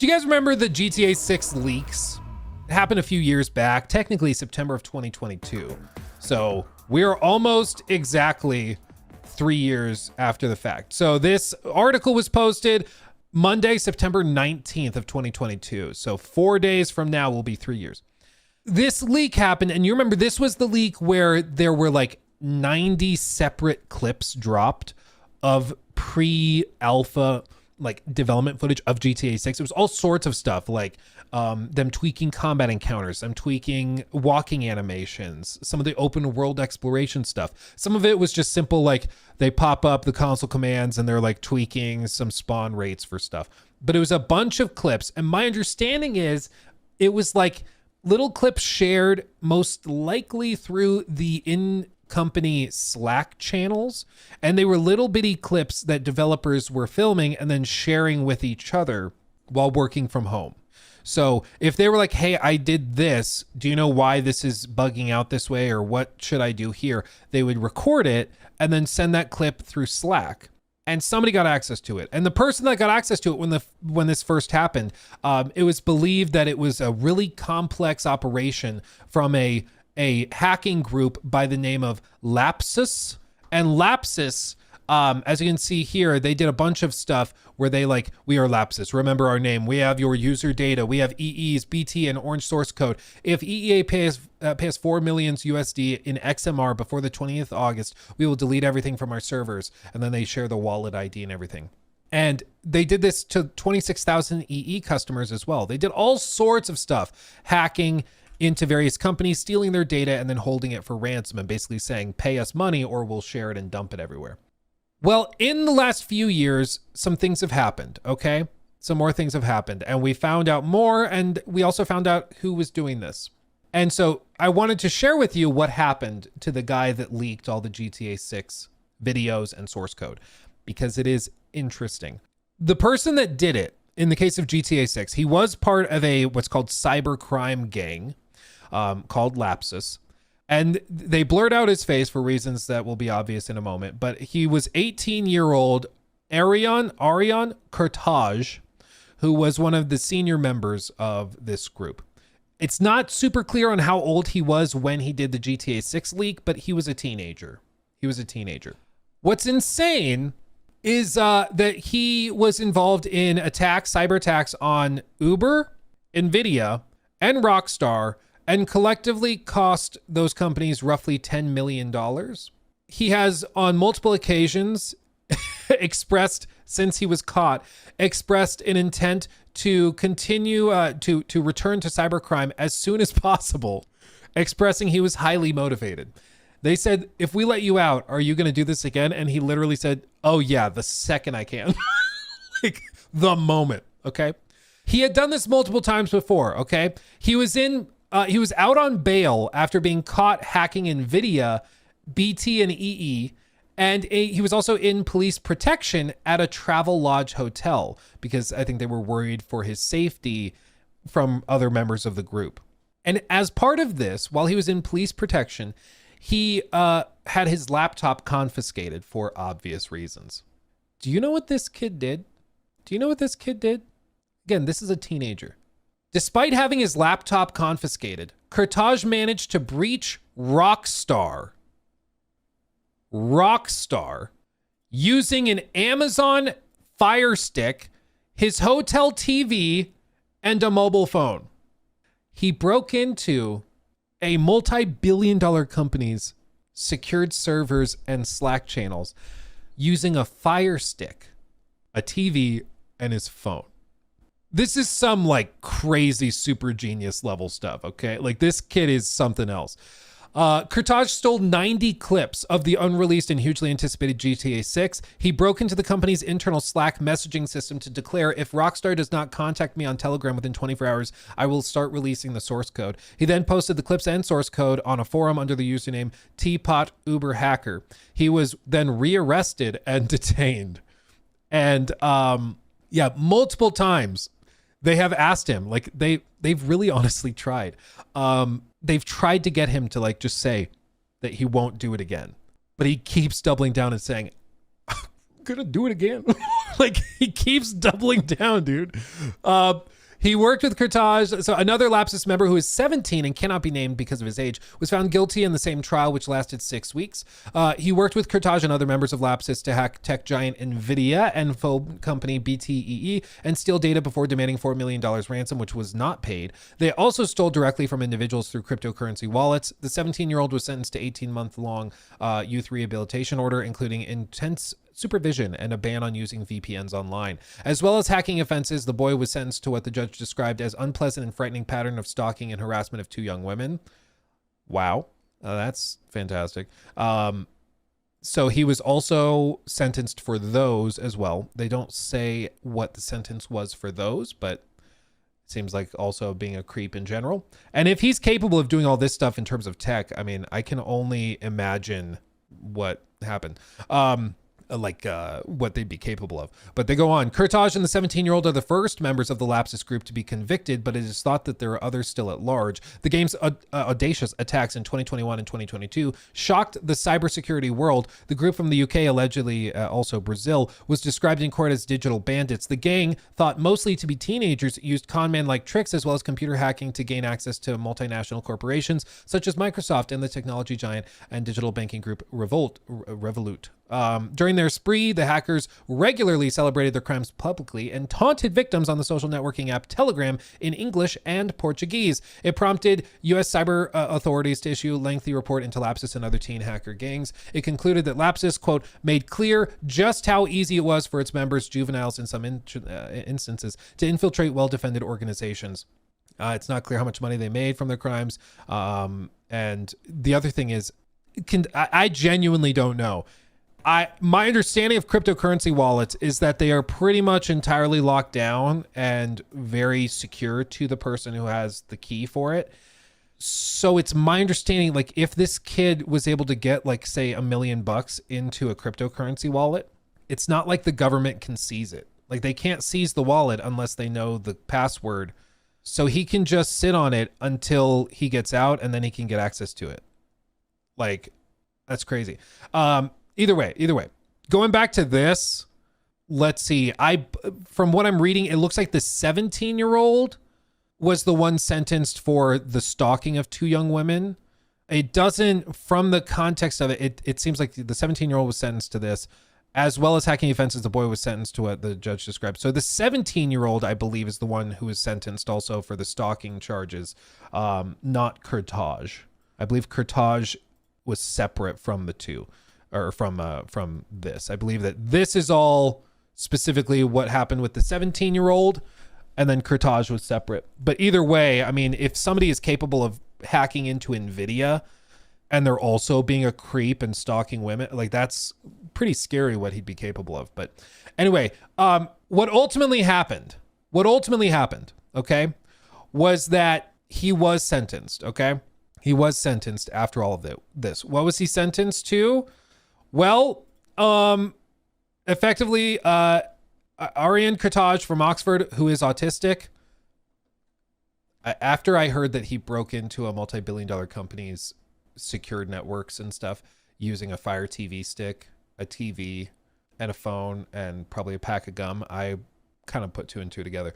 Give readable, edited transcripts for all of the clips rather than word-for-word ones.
you guys remember the GTA 6 leaks? It happened a few years back, technically September of 2022. So we're almost exactly 3 years after the fact. So this article was posted Monday, September 19th of 2022. So 4 days from now will be 3 years. This leak happened, and you remember this was the leak where there were like 90 separate clips dropped of pre-alpha like development footage of GTA 6. It was all sorts of stuff, like them tweaking combat encounters, them tweaking walking animations, some of the open world exploration stuff. Some of it was just simple, like they pop up the console commands and they're like tweaking some spawn rates for stuff. But it was a bunch of clips, and my understanding is it was like little clips shared most likely through the in-company Slack channels, and they were little bitty clips that developers were filming and then sharing with each other while working from home. So if they were like, hey, I did this, do you know why this is bugging out this way, or what should I do here? They would record it and then send that clip through Slack. And somebody got access to it. And the person that got access to it when this first happened, it was believed that it was a really complex operation from a hacking group by the name of Lapsus. And Lapsus, as you can see here, they did a bunch of stuff where they like, we are Lapsus, remember our name, we have your user data, we have EEs, BT, and orange source code. If EEA pays 4 million USD in XMR before the 20th August, we will delete everything from our servers. And then they share the wallet ID and everything. And they did this to 26,000 EE customers as well. They did all sorts of stuff, hacking into various companies, stealing their data, and then holding it for ransom and basically saying, pay us money or we'll share it and dump it everywhere. Well, in the last few years, some things have happened, okay? Some more things have happened, and we found out more, and we also found out who was doing this. And so I wanted to share with you what happened to the guy that leaked all the GTA 6 videos and source code, because it is interesting. The person that did it, in the case of GTA 6, he was part of a what's called cybercrime gang called Lapsus. And they blurred out his face for reasons that will be obvious in a moment. But he was 18-year-old Arion Kurtaj, who was one of the senior members of this group. It's not super clear on how old he was when he did the GTA 6 leak, but he was a teenager. What's insane is that he was involved in cyber attacks on Uber, Nvidia, and Rockstar, and collectively cost those companies roughly $10 million. He has on multiple occasions since he was caught, expressed an intent to continue to return to cybercrime as soon as possible, expressing he was highly motivated. They said, if we let you out, are you going to do this again? And he literally said, oh yeah, the second I can. Like the moment, okay? He had done this multiple times before, okay? He was out on bail after being caught hacking NVIDIA, BT, and EE. And he was also in police protection at a Travel Lodge hotel because I think they were worried for his safety from other members of the group. And as part of this, while he was in police protection, he had his laptop confiscated for obvious reasons. Do you know what this kid did? Again, this is a teenager. Despite having his laptop confiscated, Kurtaj managed to breach Rockstar using an Amazon Firestick, his hotel TV, and a mobile phone. He broke into a multi-billion-dollar company's secured servers and Slack channels using a Firestick, a TV, and his phone. This is some like crazy super genius level stuff, okay? Like this kid is something else. Kurtaj stole 90 clips of the unreleased and hugely anticipated GTA 6. He broke into the company's internal Slack messaging system to declare, if Rockstar does not contact me on Telegram within 24 hours, I will start releasing the source code. He then posted the clips and source code on a forum under the username Teapot Uber Hacker. He was then rearrested and detained. And multiple times they have asked him, like they've really honestly tried. They've tried to get him to like just say that he won't do it again, but he keeps doubling down and saying, I'm gonna do it again. Like, he keeps doubling down, dude. He worked with Kurtaj. So another Lapsus member who is 17 and cannot be named because of his age was found guilty in the same trial, which lasted 6 weeks. He worked with Kurtaj and other members of Lapsus to hack tech giant NVIDIA and phone company BTEE and steal data before demanding $4 million ransom, which was not paid. They also stole directly from individuals through cryptocurrency wallets. The 17-year-old was sentenced to 18-month-long youth rehabilitation order, including intense supervision and a ban on using VPNs online. As well as hacking offenses, the boy was sentenced to what the judge described as unpleasant and frightening pattern of stalking and harassment of 2 young women. Wow. That's fantastic. So he was also sentenced for those as well. They don't say what the sentence was for those, but it seems like also being a creep in general. And if he's capable of doing all this stuff in terms of tech, I mean, I can only imagine what happened. What they'd be capable of. But they go on. Kurtaj and the 17-year-old are the first members of the Lapsus group to be convicted, but it is thought that there are others still at large. The game's audacious attacks in 2021 and 2022 shocked the cybersecurity world. The group from the UK, allegedly also Brazil, was described in court as digital bandits. The gang, thought mostly to be teenagers, used conman-like tricks as well as computer hacking to gain access to multinational corporations such as Microsoft and the technology giant and digital banking group Revolut. During their spree, the hackers regularly celebrated their crimes publicly and taunted victims on the social networking app Telegram in English and Portuguese. It prompted U.S. cyber authorities to issue a lengthy report into Lapsus and other teen hacker gangs. It concluded that Lapsus, quote, made clear just how easy it was for its members, juveniles in some instances, to infiltrate well-defended organizations. It's not clear how much money they made from their crimes. And the other thing is, I genuinely don't know. My understanding of cryptocurrency wallets is that they are pretty much entirely locked down and very secure to the person who has the key for it. So it's my understanding, like, if this kid was able to get, like, say $1 million into a cryptocurrency wallet, it's not like the government can seize it. Like, they can't seize the wallet unless they know the password. So he can just sit on it until he gets out and then he can get access to it. Like, that's crazy. Either way, going back to this, let's see. From what I'm reading, it looks like the 17-year-old was the one sentenced for the stalking of 2 young women. It doesn't, from the context of it, it seems like the 17-year-old was sentenced to this, as well as hacking offenses. The boy was sentenced to what the judge described. So the 17-year-old, I believe, is the one who was sentenced also for the stalking charges, not Kurtaj. I believe Kurtaj was separate from the two. Or from this. I believe that this is all specifically what happened with the 17-year-old, and then Kurtaj was separate. But either way, I mean, if somebody is capable of hacking into NVIDIA and they're also being a creep and stalking women, like, that's pretty scary what he'd be capable of. But anyway, what ultimately happened, okay, was that he was sentenced, okay? He was sentenced after all of this. What was he sentenced to? Well, effectively, Aryan Kurtaj from Oxford, who is autistic, after I heard that he broke into a multi-billion-dollar company's secured networks and stuff using a Fire TV stick, a TV, and a phone, and probably a pack of gum, I kind of put 2 and 2 together.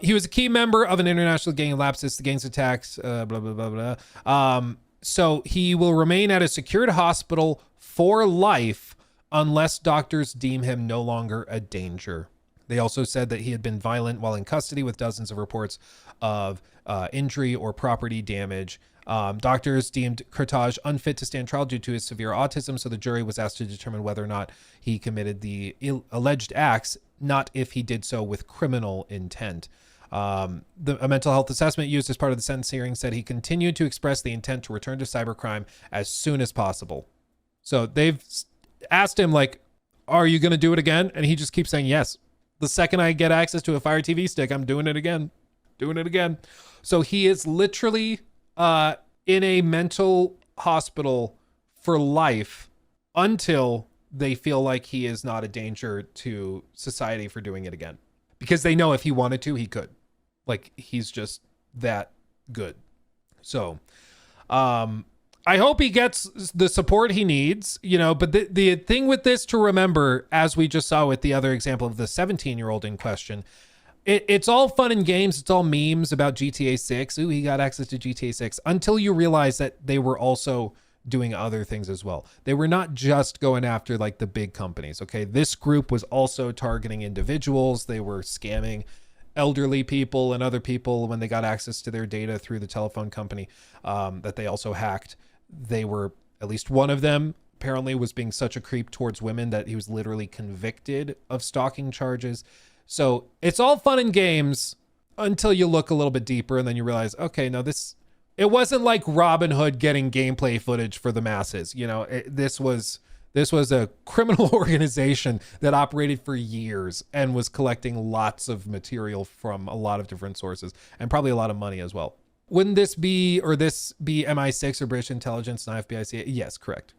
He was a key member of an international gang of Lapsus, the gang's attacks, blah, blah, blah, blah. So he will remain at a secured hospital for life unless doctors deem him no longer a danger. They also said that he had been violent while in custody, with dozens of reports of injury or property damage. Doctors deemed Kurtaj unfit to stand trial due to his severe autism, so the jury was asked to determine whether or not he committed the alleged acts, not if he did so with criminal intent. A mental health assessment used as part of the sentence hearing said he continued to express the intent to return to cybercrime as soon as possible. So they've asked him, like, are you going to do it again? And he just keeps saying, yes. The second I get access to a Fire TV stick, I'm doing it again. So he is literally in a mental hospital for life until they feel like he is not a danger to society for doing it again. Because they know if he wanted to, he could. Like, he's just that good. So, I hope he gets the support he needs, you know, but the thing with this to remember, as we just saw with the other example of the 17-year-old in question, it's all fun and games. It's all memes about GTA 6. Ooh, he got access to GTA 6, until you realize that they were also doing other things as well. They were not just going after like the big companies. Okay. This group was also targeting individuals. They were scamming elderly people and other people when they got access to their data through the telephone company that they also hacked. They were, at least one of them apparently was being such a creep towards women that he was literally convicted of stalking charges. So it's all fun and games until you look a little bit deeper and then you realize, okay, no, it wasn't like Robin Hood getting gameplay footage for the masses. You know, this was a criminal organization that operated for years and was collecting lots of material from a lot of different sources and probably a lot of money as well. Wouldn't this be MI6 or British intelligence, not FBI, CIA? Yes, correct.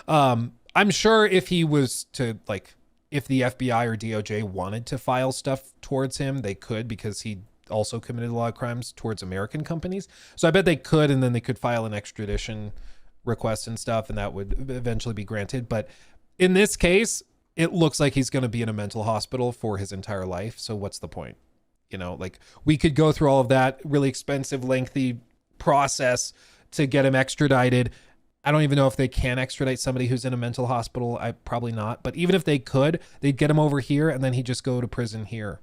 I'm sure if he was to, like, if the FBI or DOJ wanted to file stuff towards him, they could, because he also committed a lot of crimes towards American companies. So I bet they could, and then they could file an extradition request and stuff, and that would eventually be granted. But in this case, it looks like he's going to be in a mental hospital for his entire life. So what's the point? You know, like, we could go through all of that really expensive, lengthy process to get him extradited. I don't even know if they can extradite somebody who's in a mental hospital. Probably not. But even if they could, they'd get him over here and then he'd just go to prison here.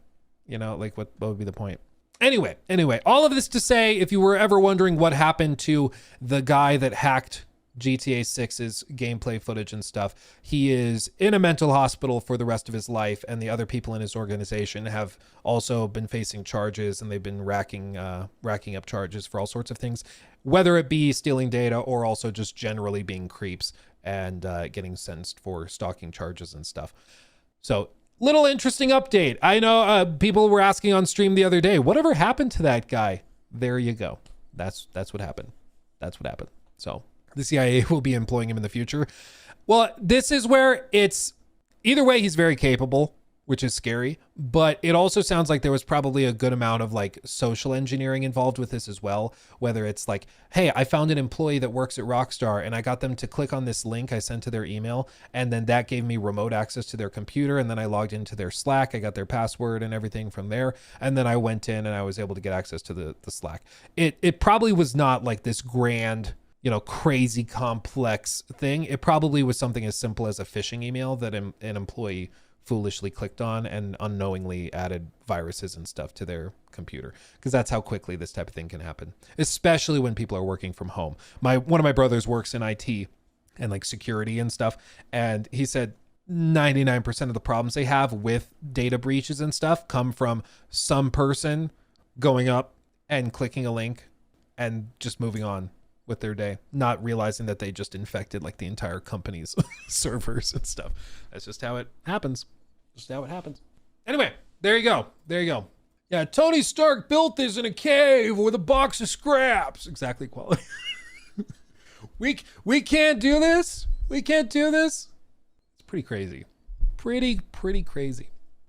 You know, like, what would be the point? Anyway, all of this to say, if you were ever wondering what happened to the guy that hacked GTA 6's gameplay footage and stuff, he is in a mental hospital for the rest of his life, and the other people in his organization have also been facing charges, and they've been racking up charges for all sorts of things, whether it be stealing data or also just generally being creeps and getting sentenced for stalking charges and stuff. So, little interesting update. I know people were asking on stream the other day, whatever happened to that guy? There you go. That's what happened. So the CIA will be employing him in the future. Well, this is where it's, either way, he's very capable, which is scary, but it also sounds like there was probably a good amount of like social engineering involved with this as well. Whether it's like, hey, I found an employee that works at Rockstar and I got them to click on this link I sent to their email, and then that gave me remote access to their computer, and then I logged into their Slack, I got their password and everything from there, and then I went in and I was able to get access to the Slack. It probably was not like this grand, you know, crazy complex thing. It probably was something as simple as a phishing email that an employee foolishly clicked on and unknowingly added viruses and stuff to their computer, because that's how quickly this type of thing can happen, especially when people are working from home. One of my brothers works in IT and like security and stuff, and he said 99% of the problems they have with data breaches and stuff come from some person going up and clicking a link and just moving on with their day, not realizing that they just infected like the entire company's servers and stuff. That's just how it happens. Anyway, there you go. Yeah, Tony Stark built this in a cave with a box of scraps. Exactly, quality. we can't do this. It's pretty crazy. Pretty crazy.